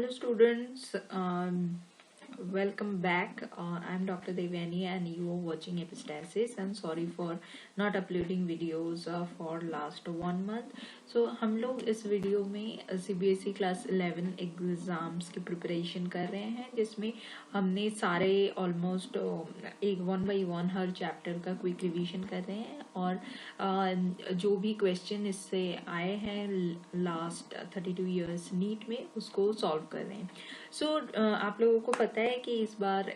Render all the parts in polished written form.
Hello students, welcome back. I'm Dr. Devyani and you are watching Epistasis. I'm sorry for not uploading videos for last 1 month. So हम लोग इस video में CBSE class 11 exams की preparation कर रहे हैं, जिसमें हमने सारे ऑलमोस्ट एक 1 by 1 हर चैप्टर का क्विक रिवीजन कर रहे हैं और जो भी क्वेश्चन इससे आए हैं लास्ट 32 इयर्स नीट में उसको सॉल्व कर रहे हैं. सो आप लोगों को पता है कि इस बार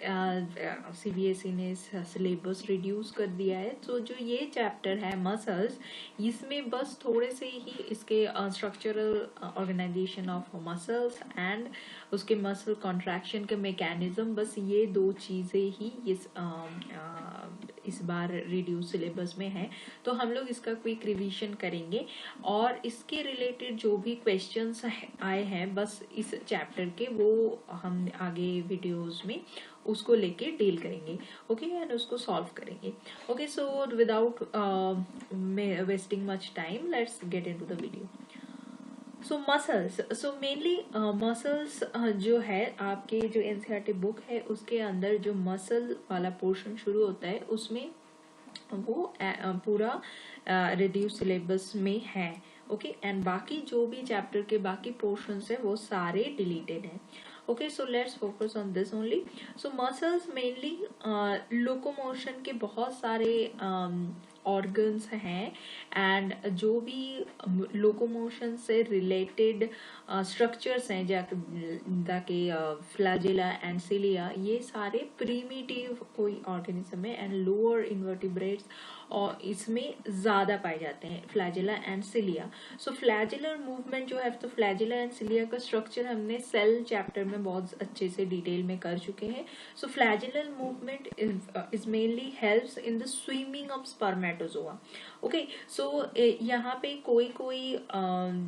CBSE ने सिलेबस रिड्यूस कर दिया है. तो जो ये चैप्टर है मसल्स, इसमें बस थोड़े से ही इसके structural organisation of muscles and उसके मसल कॉन्ट्रैक्शन के मैकेनिज्म, बस ये दो चीजें ही इस बार रिड्यूस सिलेबस में है. तो हम लोग इसका क्विक रिवीजन करेंगे और इसके रिलेटेड जो भी क्वेश्चंस आए हैं बस इस चैप्टर के, वो हम आगे वीडियोस में उसको लेके डील करेंगे. ओके, एंड उसको सॉल्व करेंगे. Okay, so without wasting much time, let's get into the video. So muscles, so mainly muscles जो है आपके जो NCERT बुक है उसके अंदर जो मसल वाला पोर्शन शुरू होता है उसमें वो पूरा रिड्यूस सिलेबस में है. ओके, एंड बाकी जो भी चैप्टर के बाकी पोर्शंस है वो सारे डिलीटेड हैं. Okay, so let's focus on this only. So muscles mainly locomotion के बहुत सारे ऑर्गन्स हैं एंड जो भी लोकोमोशन से रिलेटेड स्ट्रक्चर्स हैं जाके फ्लैजेला एंड सिलिया, ये सारे प्रीमिटिव कोई ऑर्गेनिज्म है एंड लोअर इन्वर्टिब्रेट्स और इसमें ज्यादा पाए जाते हैं flagella and cilia. So flagellar movement जो है, तो फ्लैजेला एंड सिलिया का स्ट्रक्चर हमने सेल चैप्टर में बहुत अच्छे से डिटेल में कर चुके हैं. So flagellar movement is mainly helps in the swimming of spermatozoa. Okay, so यहाँ पे कोई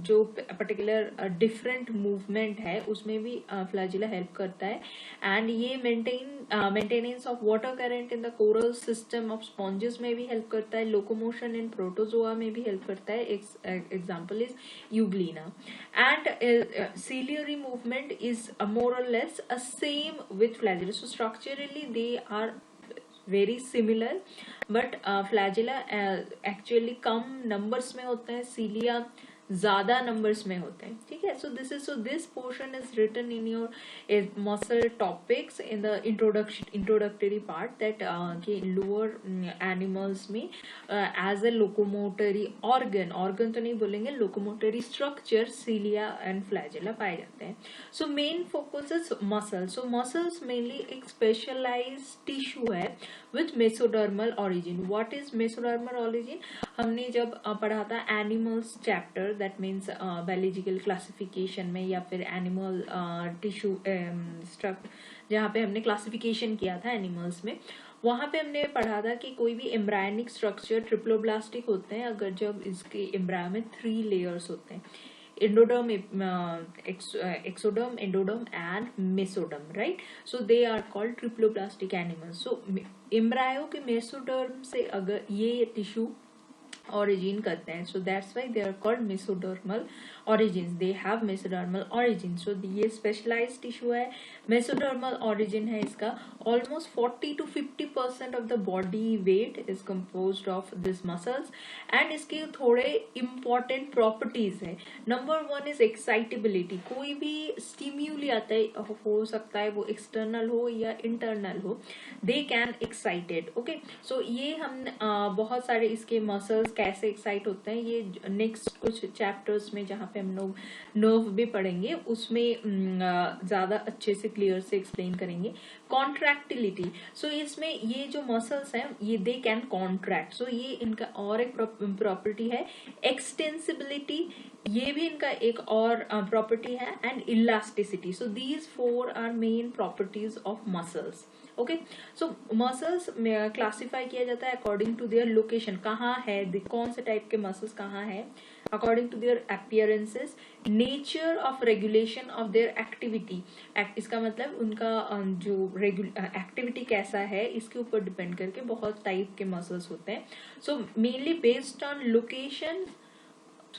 जो पर्टिकुलर डिफरेंट मूवमेंट है उसमें भी फ्लैजेला हेल्प करता है एंड ये maintenance of water current in the coral system of sponges में भी हेल्प करता है. लोकोमोशन इन प्रोटोजोआ में भी हेल्प करता है. Example is Euglena. And ciliary movement is more or less same with flagella. So structurally they are very similar, but flagella actually come numbers में होते हैं, cilia ज्यादा नंबर्स में होते हैं. ठीक है, so this portion is written in your muscle topics in the introductory part that कि लोअर एनिमल्स में एज अ लोकोमोटरी ऑर्गन तो नहीं बोलेंगे, locomotory structure cilia and flagella पाए जाते हैं. So main focus is muscles. So muscles mainly एक specialise tissue है with mesodermal origin. What is mesodermal origin? हमने जब पढ़ा था animals chapter, that means biological classification में या फिर एनिमल टिश्यू स्ट्रक्चर, जहाँ पे हमने क्लासिफिकेशन किया था एनिमल्स में, वहां पे हमने पढ़ा था कि कोई भी एम्ब्रायनिक स्ट्रक्चर ट्रिप्लोब्लास्टिक होते हैं अगर जब इसके एम्ब्रायो में 3 लेयर्स होते हैं, endoderm, exoderm, endoderm and mesoderm, right? So they are called triploblastic animals. So embryo के mesoderm से अगर ये टिश्यू origin करते हैं, so that's why they are called mesodermal origins. They have mesodermal origin. So ये specialized tissue है, mesodermal origin है इसका. Almost 40 to 50% of the body weight is composed of these muscles and इसके थोड़े important properties है. Number 1 is excitability. कोई भी stimuli आता है, हो सकता है वो external हो या internal हो, they can excited. Okay, so ये हम बहुत सारे इसके muscles कैसे एक्साइट होते हैं ये नेक्स्ट कुछ चैप्टर्स में जहाँ पे हम लोग नर्व भी पढ़ेंगे उसमें ज्यादा अच्छे से क्लियर से एक्सप्लेन करेंगे. कॉन्ट्रैक्टिलिटी, सो इसमें ये जो मसल्स हैं ये दे कैन कॉन्ट्रैक्ट. सो ये इनका और एक प्रॉपर्टी है. एक्सटेंसिबिलिटी, ये भी इनका एक और प्रॉपर्टी है. And elasticity. So these 4 are main properties of muscles. Okay, so muscles classify किया जाता है अकॉर्डिंग टू देयर लोकेशन, कहाँ है, कौन से टाइप के मसल्स कहाँ है, according to their appearances, nature of regulation of their activity. इसका मतलब उनका जो एक्टिविटी कैसा है इसके ऊपर डिपेंड करके बहुत टाइप के मसल्स होते हैं. So mainly based on location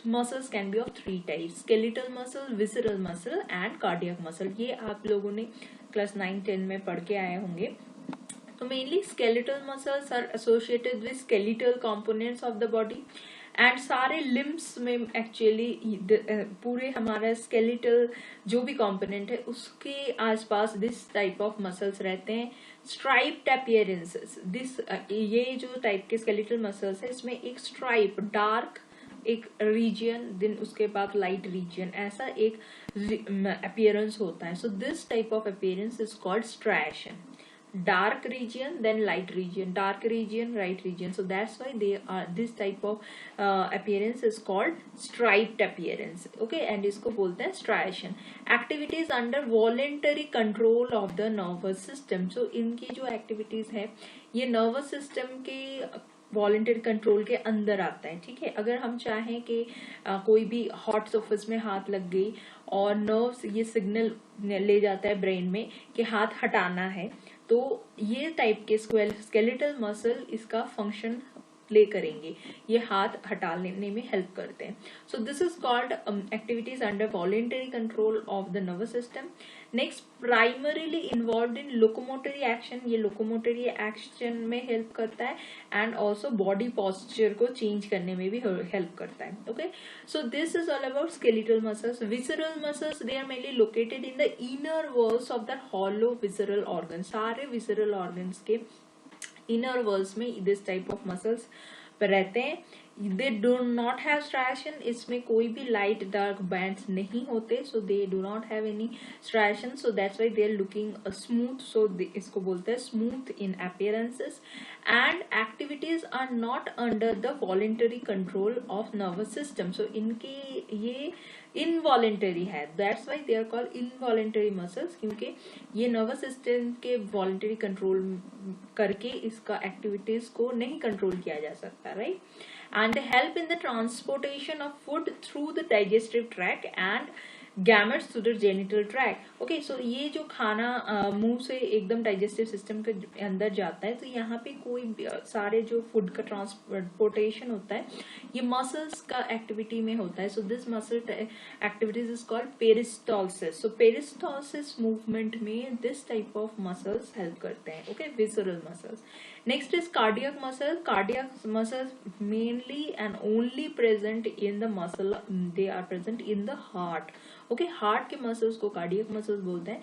muscles can be of 3 types, skeletal muscle, visceral muscle and cardiac muscle. ये आप लोगों ने क्लास 9-10 में पढ़ के आए होंगे। तो mainly skeletal muscles are associated with skeletal components of the body and सारे लिम्स में एक्चुअली पूरे हमारा स्केलेटल जो भी कंपोनेंट है उसके आसपास दिस टाइप ऑफ मसल्स रहते हैं। स्ट्राइप्ड अपीयरेंसेस, दिस ये जो टाइप के स्केलेटल मसल्स है इसमें एक स्ट्राइप, डार्क एक रीजन, देन उसके बाद लाइट रीजन, ऐसा एक अपीयरेंस होता है। So this type of appearance is called striation. Dark region, then light region, dark region, light region. So that's why they are this type of appearance is called striped appearance. Okay, and इसको बोलते हैं striation. Activities under voluntary control of the nervous system. So इनकी जो activities है ये nervous system के voluntary control के अंदर आता है। ठीक है, अगर हम चाहें कि कोई भी हॉट सरफेस में हाथ लग गई और नर्व्स ये सिग्नल ले जाता है ब्रेन में कि हाथ हटाना है, तो ये टाइप के स्केलेटल मसल इसका फंक्शन प्ले करेंगे, ये हाथ हटा लेने में हेल्प करते हैं। So this is called activities under voluntary control of the nervous system. Next, primarily involve in locomotory action, ये लोकोमोटरी एक्शन में हेल्प करता है एंड ऑल्सो बॉडी पॉस्चर को चेंज करने में भी हेल्प करता है। Okay, so this is all about skeletal muscles. Visceral muscles, they are mainly located in the inner walls of the hollow visceral organ. सारे विसरल ऑर्गन्स के inner walls में this type of muscles रहते हैं। They do not have striation, इसमें कोई भी light dark bands नहीं होते, so they do not have any striation, so that's why they are looking smooth, so इसको बोलते हैं smooth in appearances. And activities are not under the voluntary control of nervous system, so इनके ये involuntary है, that's why they are called involuntary muscles, क्योंकि ये nervous system के voluntary control करके इसका एक्टिविटीज को नहीं कंट्रोल किया जा सकता, right. And they help in the transportation of food through the digestive tract and gametes to the genital tract. Okay, so ये जो खाना मुंह से एकदम डाइजेस्टिव सिस्टम के अंदर जाता है, तो यहाँ पे कोई सारे जो फूड का ट्रांसपोर्टेशन होता है ये मसल्स का एक्टिविटी में होता है। So this muscle activities is called peristalsis. So peristalsis movement में this type of muscles help करते हैं। Okay, visceral muscles. Next is cardiac muscle. Cardiac muscles mainly and only present in the muscle. They are present in the heart. Okay, heart के muscles को cardiac muscles बोलते हैं.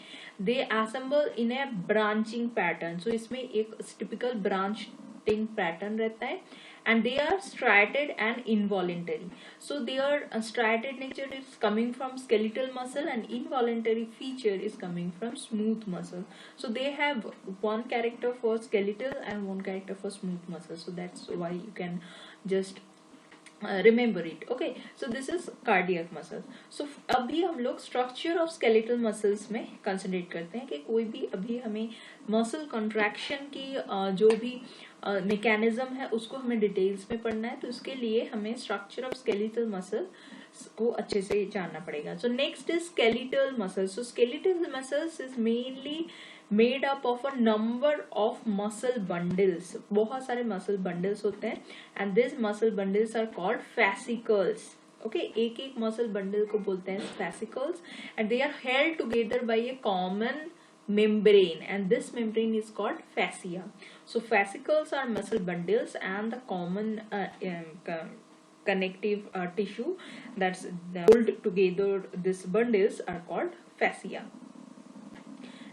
They assemble in a branching pattern. So इसमें एक typical branching pattern रहता है. And they are striated and involuntary. So their striated nature is coming from skeletal muscle and involuntary feature is coming from smooth muscle. So they have one character for skeletal and one character for smooth muscle. So that's why you can just remember it. Okay, so this is cardiac muscle. So अभी हम लोग structure of skeletal muscles में concentrate करते हैं कि कोई भी अभी हमें muscle contraction की जो भी मैकेनिज्म है उसको हमें डिटेल्स में पढ़ना है, तो उसके लिए हमें स्ट्रक्चर ऑफ स्केलेटल मसल को अच्छे से जानना पड़ेगा। So next is skeletal muscles. So skeletal muscles is mainly made up of a number of muscle bundles. बहुत सारे मसल बंडल्स होते हैं and this muscle bundles are called fascicles. Okay, एक एक मसल बंडल को बोलते हैं fascicles and they are held together by a common membrane and this membrane is called fascia. So fascicles are muscle bundles and the common connective tissue that's hold together these bundles are called fascia.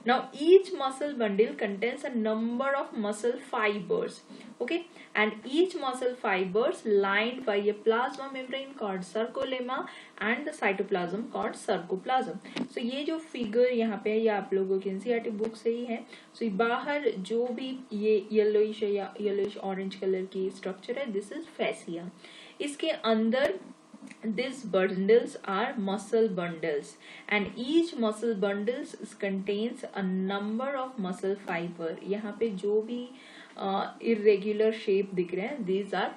Now each muscle bundle contains a number of muscle fibers. Okay, and each muscle fibers lined by a plasma membrane called sarcolemma and the cytoplasm called sarcoplasm. So ये जो figure यहाँ पे है ये आप लोगों की NCERT book से ही है। So बाहर जो भी ये येलोइश या येलोइश ऑरेंज कलर की स्ट्रक्चर है दिस इज fascia. इसके अंदर these bundles are muscle bundles and each muscle bundles contains a number of muscle fiber. यहाँ पे जो भी irregular shape दिख रहे हैं these are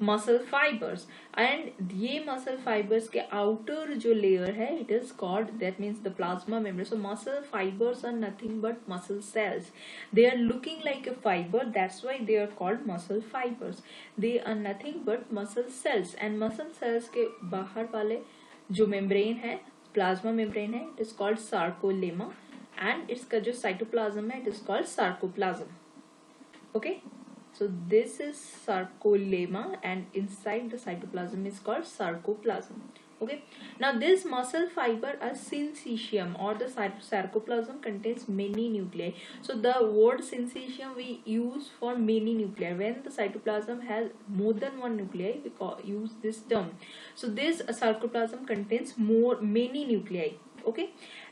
muscle fibres, and ये मसल फाइबर्स के आउटर जो लेयर है it is called, that means the plasma membrane. So muscle fibres are nothing but muscle cells. They are looking like a fiber, that's why they are called muscle fibers. They are nothing but muscle cells, and muscle cells के बाहर वाले जो membrane है, plasma membrane है, it is called sarcolemma, and इसका जो cytoplasm है it is called sarcoplasm. Okay, so this is sarcolemma, and inside the cytoplasm is called sarcoplasm. Okay, now this muscle fiber are syncytium, or the sarcoplasm contains many nuclei. So the word syncytium we use for many nuclei. When the cytoplasm has more than one nuclei, we use this term. So this sarcoplasm contains many nuclei. Okay,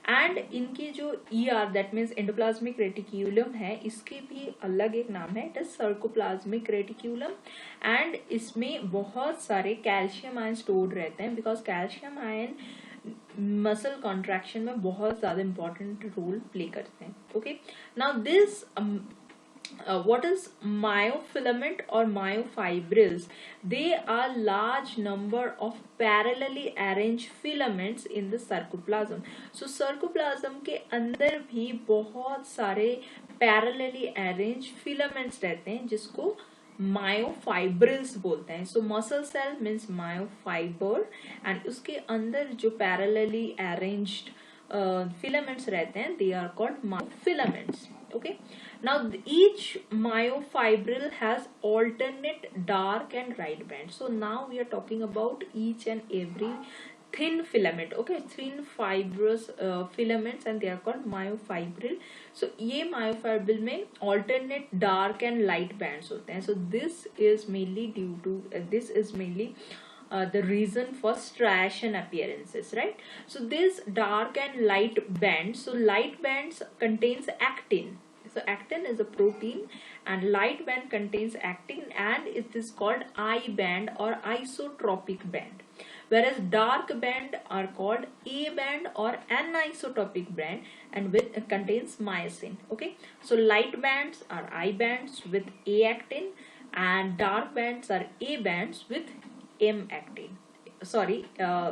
and इनकी जो ER that means endoplasmic reticulum है, इसके भी अलग एक नाम है, it is sarcoplasmic reticulum. And इसमें बहुत सारे कैल्शियम आयन स्टोर्ड रहते हैं, because calcium ion muscle contraction में बहुत ज्यादा इंपॉर्टेंट रोल प्ले करते हैं. Okay, now this what is myofilament or myofibrils? They are large number of parallelly arranged filaments in the sarcoplasm. So sarcoplasm के अंदर भी बहुत सारे parallelly arranged filaments रहते हैं, जिसको myofibrils बोलते हैं. So muscle cell means myofiber, and उसके अंदर जो parallelly arranged filaments रहते हैं, they are called myofilaments. Okay, now each myofibril has alternate dark and light band. So now we are talking about each and every thin filament. Okay, thin fibrous filaments, and they are called myofibril. So ये myofibril में alternate dark and light bands होते हैं. So this is mainly due to the reason for striation appearances, right? So this dark and light bands, so light bands contains actin. So actin is a protein, and light band contains actin, and it is called I band or isotropic band, whereas dark band are called A band or anisotropic band, and which contains myosin. Okay, so light bands are I bands with A actin, and dark bands are A bands with M actin,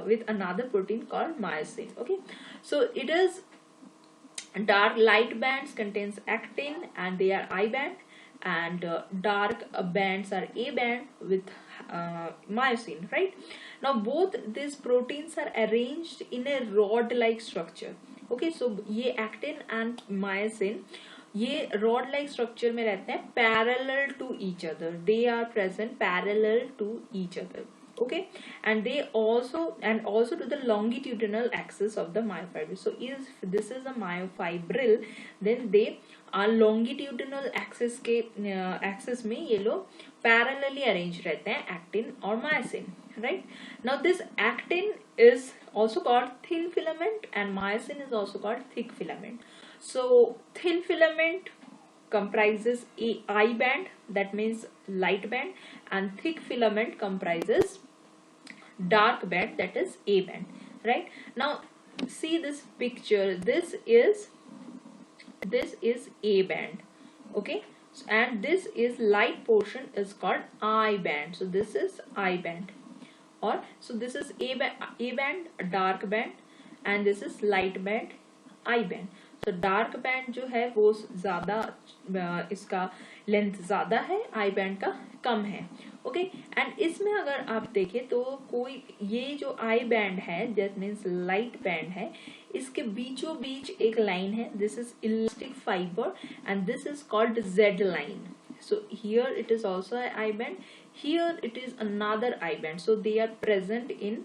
with another protein called myosin. Okay, so it is dark light bands contains actin, and they are I band, and dark bands are A band with myosin, right? Now both these proteins are arranged in a rod like structure. Okay, so ये actin and myosin ये rod like structure में रहते हैं parallel to each other. They are present parallel to each other. Okay, and they also to the longitudinal axis of the myofibril. So if this is a myofibril, then they are longitudinal axis के axis में ये लोग parallelly arranged रहते हैं, actin और myosin, right? Now this actin is also called thin filament, and myosin is also called thick filament. So thin filament comprises I band, that means light band, and thick filament comprises dark band, that is A band, right? Now see this picture, this is A band. Okay, and this is light portion is called I band. So this is I band, or so this is A band, dark band, and this is light band, I band. So dark band जो है वो ज्यादा इसका length ज्यादा है, I band का कम है. Okay, and इसमें अगर आप देखें तो कोई ये जो आई बैंड है दैट मीन्स लाइट बैंड है, इसके बीचों बीच एक लाइन है, this is elastic fibre, and this is called Z line. So here it is also an I band, here it is another I band. So they are present in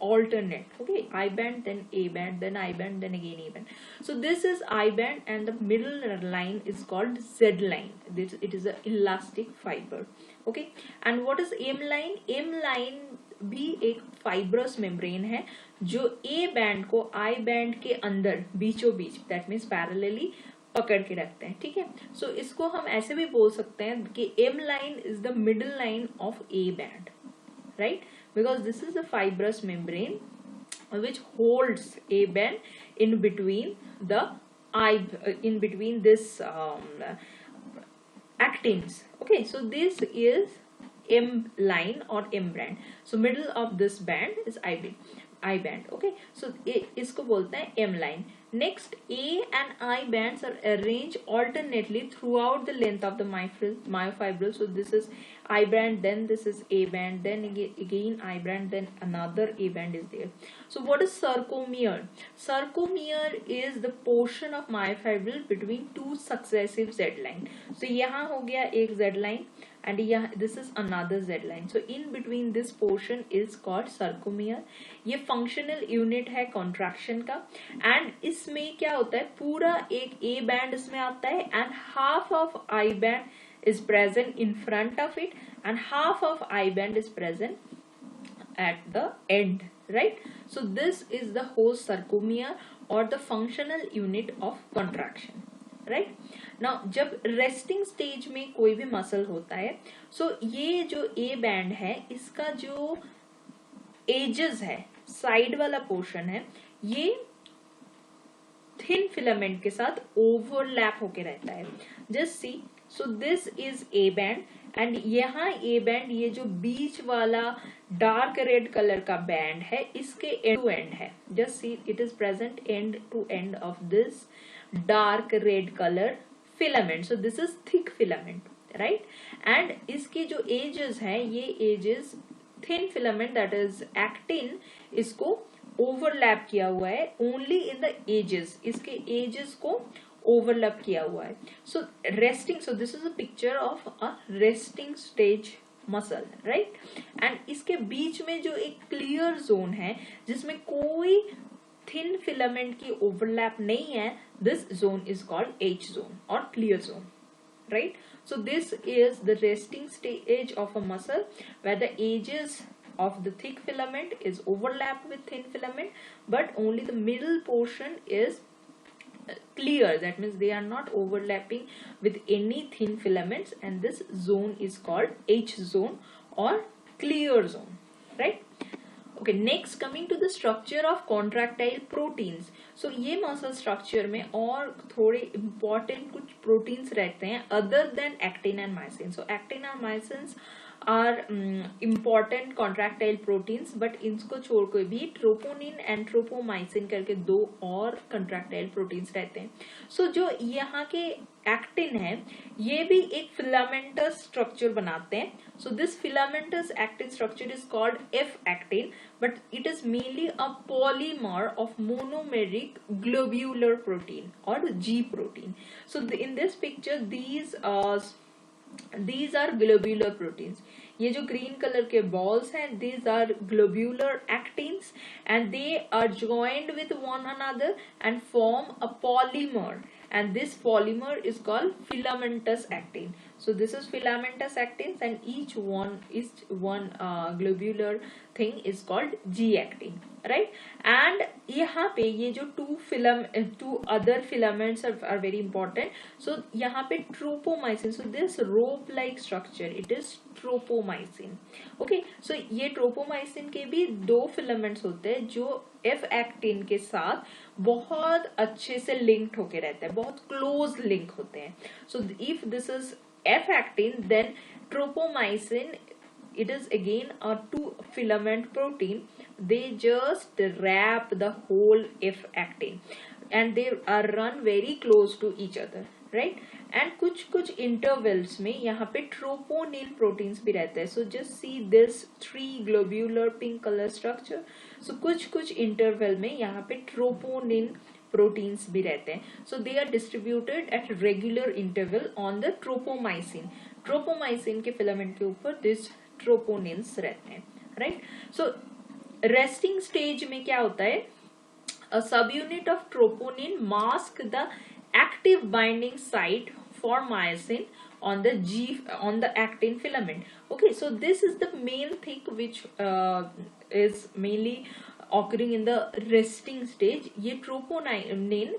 alternate. Okay, I band, then A band, then I band, then again A band. So this is I band, and the middle line is called Z line. It is a elastic fiber. Okay, and what is M line? M line भी एक fibrous membrane है जो A band को I band के अंदर बीचों बीच, that means parallelly पकड़ के रखते हैं. ठीक है, सो इसको हम ऐसे भी बोल सकते हैं कि M line is the middle line of A band, right? Because this is a fibrous membrane which holds A band in between this actins. Okay, so this is M line or M band. So middle of this band is I band. Okay, so इसको बोलते हैं M line. Next, A and I bands are arranged alternately throughout the length of the myofibril. So this is I band, then this is A band, then again I band, then another A band is there. So what is sarcomere? Sarcomere is the portion of myofibril between two successive Z line. So यहाँ हो गया एक Z line and yeah, this is another Z line. So in between this portion is called sarcomere. ये functional unit है contraction का, and इसमें क्या होता है, पूरा एक A band इसमें आता है and half of I band is present in front of it and half of I band is present at the end, right? So this is the whole sarcomere or the functional unit of contraction, right? Now जब resting stage में कोई भी muscle होता है, so ये जो A band है इसका जो edges है, side वाला portion है, ये thin filament के साथ overlap होके रहता है. Just see, so this is A band and यहाँ A band, ये जो बीच वाला dark red color का band है इसके end to end है. Just see, it is present end to end of this dark red color filament. So this is thick filament, right? And इसके जो edges हैं, ये edges thin filament that is actin इसको overlap किया हुआ है only in the edges. इसके edges को overlap किया हुआ है. So resting, so this is a picture of a resting stage muscle, right? And इसके बीच में जो एक clear zone है जिसमें कोई thin filament की overlap नहीं है, this zone is called H zone or clear zone, right? So this is the resting stage of a muscle where the edges of the thick filament is overlapped with thin filament, but only the middle portion is clear. That means they are not overlapping with any thin filaments, and this zone is called H zone or clear zone, right? Okay, next coming to the structure of contractile proteins. So ये muscle structure में और थोड़े important कुछ proteins रहते हैं other than actin and myosin. So actin and myosins are important contractile proteins, but इनको छोड़ के भी troponin and tropomyosin करके दो और contractile proteins रहते हैं. So जो यहाँ के actin है ये भी एक filamentous structure बनाते हैं. So this filamentous actin structure is called F-actin, but it is mainly a polymer of monomeric globular protein or G protein. So in this picture these are globular proteins. ये जो green color के balls हैं, these are globular actins and they are joined with one another and form a polymer, and this polymer is called filamentous actin. So this is filamentous actins and each one globular thing is called G-actin, right? And यहाँ पे ये जो two other filaments are very important. So यहाँ पे tropomyosin, so this rope-like structure, it is tropomyosin. Okay, so ये tropomyosin के भी दो filaments होते हैं जो F-actin के साथ बहुत अच्छे से linked होके रहते हैं, बहुत close link होते हैं. So if this is F-actin, then tropomyosin, it is again a two filament protein. They just wrap the whole F-actin and they are run very close to each other, right? And कुछ intervals में यहाँ पे troponin proteins भी रहते हैं. So just see this three globular pink color structure. So कुछ interval में यहाँ पे troponin proteins भी रहते हैं. So they are distributed at regular interval on the tropomyosin. Tropomyosin के filament के ऊपर this troponins रहते हैं, right? So resting stage में क्या होता है? A subunit of troponin mask the active binding site for myosin on the actin filament. Okay, so this is the main thing which is mainly occurring in the resting stage. ये troponin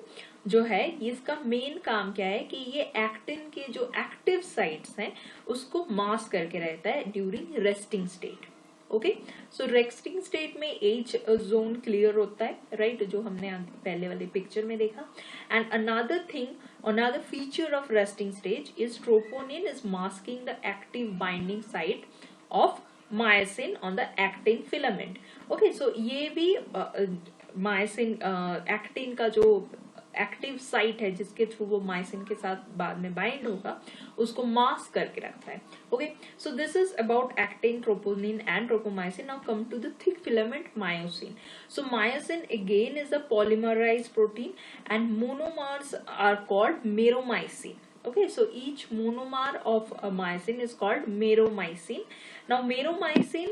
जो है इसका main काम क्या है कि ये actin के जो एक्टिव साइट्स हैं उसको मास्क करके रहता है ड्यूरिंग रेस्टिंग स्टेट. ओके, सो रेस्टिंग स्टेट में एच जोन क्लियर होता है, राइट, जो हमने पहले वाले पिक्चर में देखा. And another feature of resting stage is troponin is masking the active binding site of myosin on the actin filament. Okay, so ये भी myosin actin का जो एक्टिव साइट है जिसके थ्रू वो माइसिन के साथ बाद में बाइंड होगा उसको मास्क करके रखता है. Okay, so this is about actin, troponin and tropomyosin. Now come to the thick filament myosin. So myosin again is a polymerised protein and monomers are called meromyosin. Okay, so each monomer of a myosin is called meromycin. Now meromycin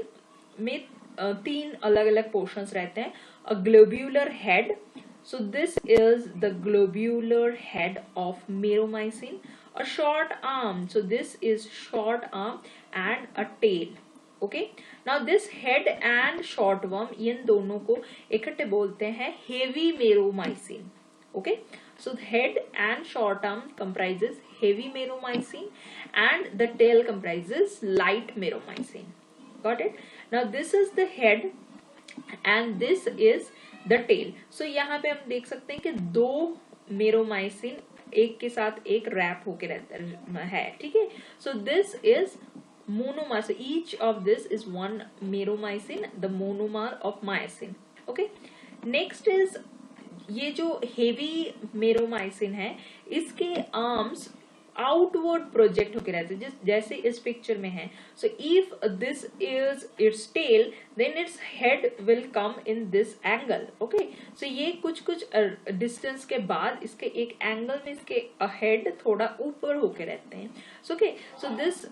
में तीन अलग अलग portions रहते हैं. A globular head, so this is the globular head of meromycin. A short arm, so this is short arm, and a tail. Okay, now this head and short worm इन दोनों को इकट्ठे बोलते हैं heavy meromycin. Okay, so the head and short arm comprises heavy meromycin and the tail comprises light meromycin. Got it? Now this is the head and this is the tail. So यहाँ पे हम देख सकते हैं कि दो meromycin एक के साथ एक रैप होके रहता है. ठीक है, so this is monomer. So each of this is one meromycin, the monomer of myosin. Okay, next is ये जो हेवी मेरोमाइसिन है इसके आर्म्स आउटवर्ड प्रोजेक्ट होके रहते हैं जैसे इस पिक्चर में है. So if this is its tail then its head will come in this angle. Okay, so ये कुछ डिस्टेंस के बाद इसके एक एंगल में इसके हेड थोड़ा ऊपर होके रहते हैं. Okay, so this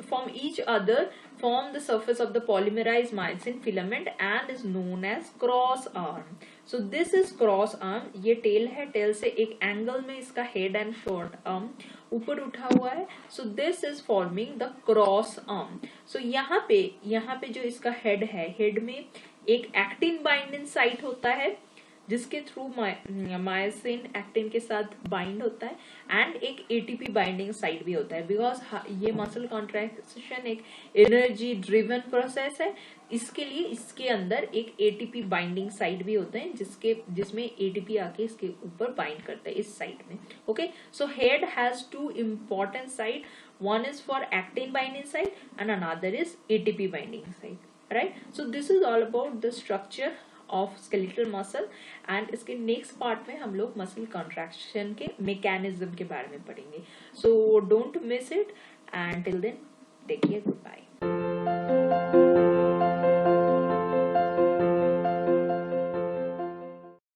from each other form the surface of the polymerized myosin filament and is known as cross arm. So this is cross arm. ये tail है, tail से एक angle में इसका head and short arm ऊपर उठा हुआ है. So this is forming the cross arm. So यहाँ पे जो इसका head है, head में एक actin binding site होता है जिसके थ्रू मायोसिन एक्टिन के साथ बाइंड होता है एंड एक एटीपी बाइंडिंग साइट भी होता है. बिकॉज ये मसल कॉन्ट्रैक्शन एक एनर्जी ड्रिवन प्रोसेस है, इसके लिए इसके अंदर एक एटीपी बाइंडिंग साइट भी होते हैं जिसमें एटीपी आके इसके ऊपर बाइंड करता है इस साइट में. Okay, so head has two important site. one is for actin binding site and another is ATP binding site. Right, so this is all about the structure of skeletal muscle and इसके next part में हम लोग muscle contraction के mechanism के बारे में पढ़ेंगे. So don't miss it and till then take care, good bye.